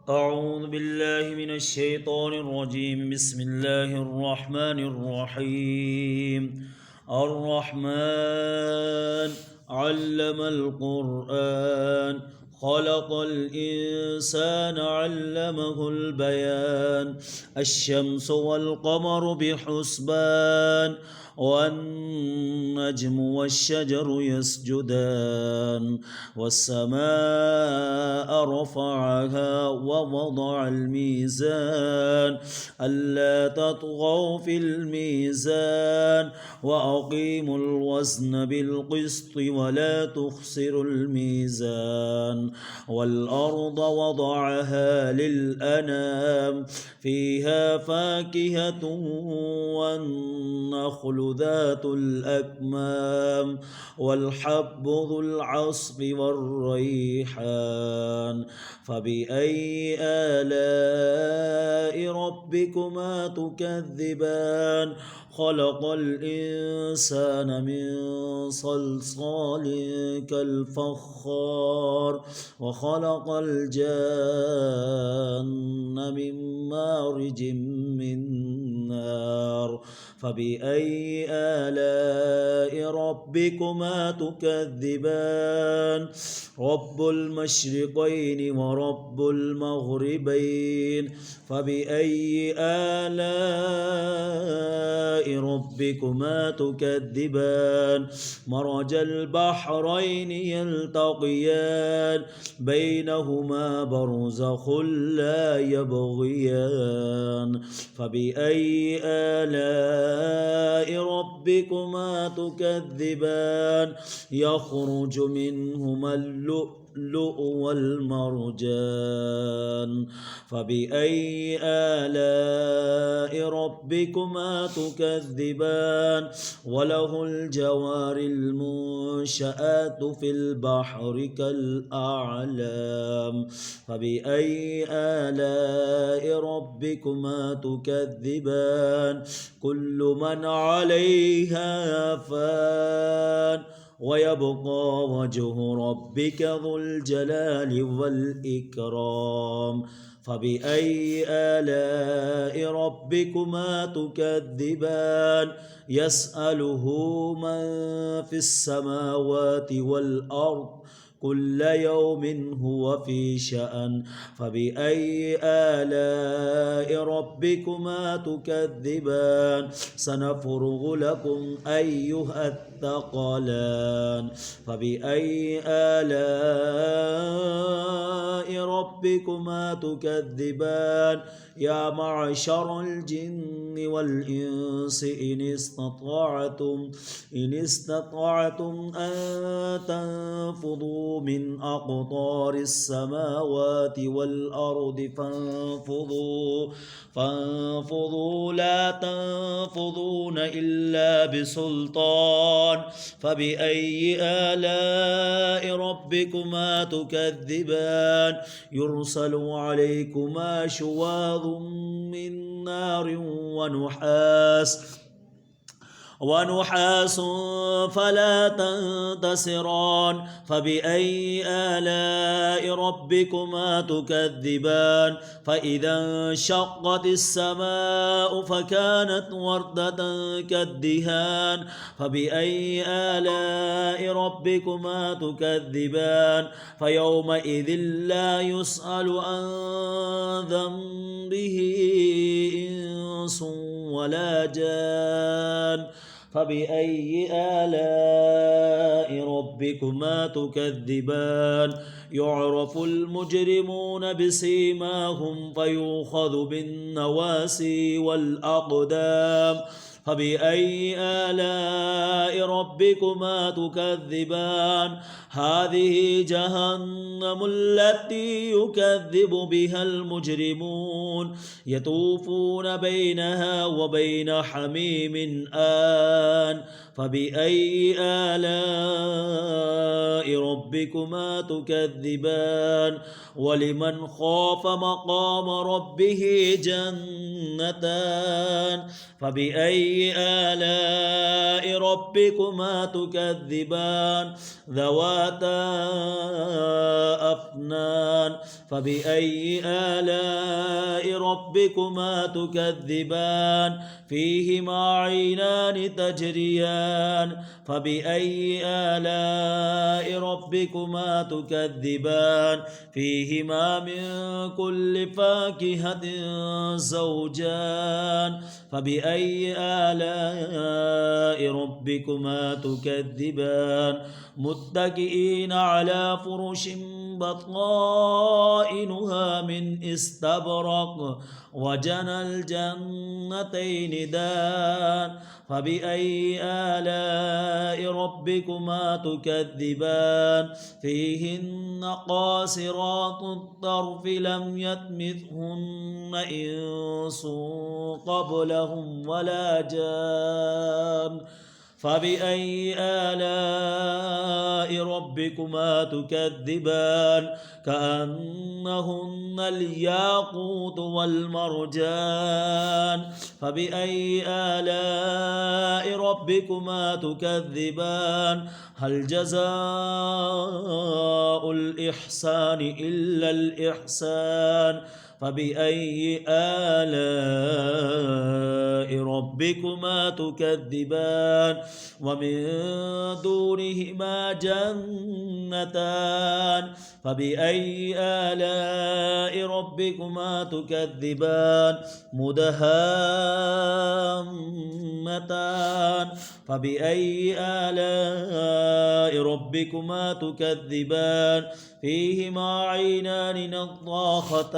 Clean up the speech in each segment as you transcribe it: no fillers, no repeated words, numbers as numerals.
أعوذ بالله من الشيطان الرجيم. بسم الله الرحمن الرحيم. الرحمن علم القرآن، خلق الإنسان علمه البيان. الشمس والقمر بحسبان، والنجم والشجر يسجدان. والسماء رفعها ووضع الميزان، ألا تطغوا في الميزان، وأقيموا الوزن بالقسط ولا تخسروا الميزان. والأرض وضعها للأنام، فيها فاكهة والنخل ذات الأكمام، والحب ذو العصف والريحان. فبأي آلاء ربكما تكذبان؟ خلق الإنسان من صلصال كالفخار، وخلق الجان من مارج من نار. فبأي آلاء ربكما تكذبان؟ رب المشرقين ورب المغربين. فبأي آلاء ربكما تكذبان؟ مرج البحرين يلتقيان، بينهما برزخ لا يبغيان. فبأي آلاء ربكما تكذبان؟ يخرج منهما اللؤلؤ والمرجان. فبأي آلاء ربكما تكذبان؟ وله الجوار المنشآت في البحر كالأعلام. فبأي آلاء ربكما تكذبان؟ كل من عليها فان، ويبقى وجه ربك ذو الجلال والإكرام. فبأي آلاء ربكما تكذبان؟ يسأله من في السماوات والأرض، كل يوم هو في شأن. فبأي آلاء ربكما تكذبان؟ سنفرغ لكم أيها الثقلان. فبأي آلاء ربكما تكذبان؟ يا معشر الجن والإنس إن استطعتم أن تنفذوا من أقطار السماوات والأرض فانفذوا لا تنفذون إلا بسلطان. فبأي آلاء ربكما تكذبان؟ يرسل عليكما شواظ من نار ونحاس فلا تنتصران. فبأي آلاء ربكما تكذبان؟ فإذا انشقت السماء فكانت وردة كالدهان. فبأي آلاء ربكما تكذبان؟ فيومئذ لا يسأل عن ذنبه إنس ولا جان. فبأي آلاء ربكما تكذبان؟ يعرف المجرمون بسيماهم فيؤخذ بالنواسي والأقدام. فبأي آلاء ربكما تكذبان؟ هذه جهنم التي يكذب بها المجرمون، يطوفون بينها وبين حميم آن. فبأي آلاء ربكما تكذبان؟ ولمن خاف مقام ربه جنتان. فبأي آلاء ربكما تكذبان؟ ذواتا أفنان. تكذبان فبأي آلاء ربكما تكذبان فيهما عينان تجريان فبأي آلاء ربكما تكذبان فيهما من كل فاكهة زوجان فبأي آلاء ربكما تكذبان متكئين على فرش بطائنها من استبرق وجنى الجنتين دان فبأي آلاء ربكما تكذبان فيهن قاصرات الطرف لم يطمثهن إنس قبلهم ولا جان فبأي آلاء ربكما تكذبان كأنهن الياقوت والمرجان فبأي آلاء ربكما تكذبان هل جزاء الإحسان إلا الإحسان فبأي آلاء ربكما تكذبان ومن دونهما جنتان فبأي آلاء ربكما تكذبان مدهامتان فبأي آلاء ربكما تكذبان فيهما عينان نضاختان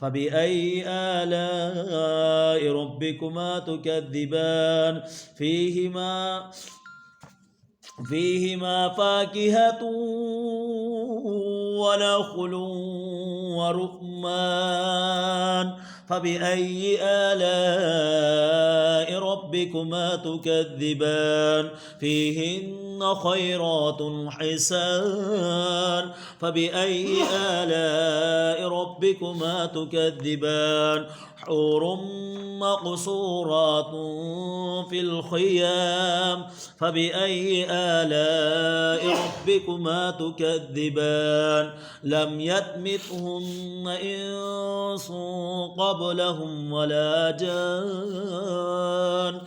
فبأي آلاء ربكما تكذبان فيهما فاكهة ونخل ورمان فبأي آلاء ربكما تكذبان فيهن خيرات حسان فبأي آلاء ربكما تكذبان حور مقصورات في الخيام فبأي آلاء ربكما تكذبان لم يطمثهن إنس قبلهم ولا جان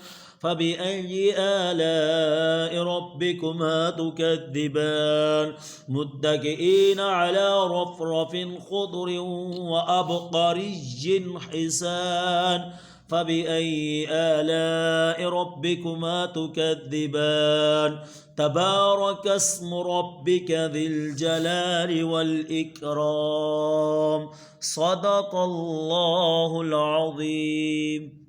فبأي آلاء ربكما تكذبان متكئين على رفرف خضر وأبقري حسان فبأي آلاء ربكما تكذبان تبارك اسم ربك ذي الجلال والإكرام صدق الله العظيم.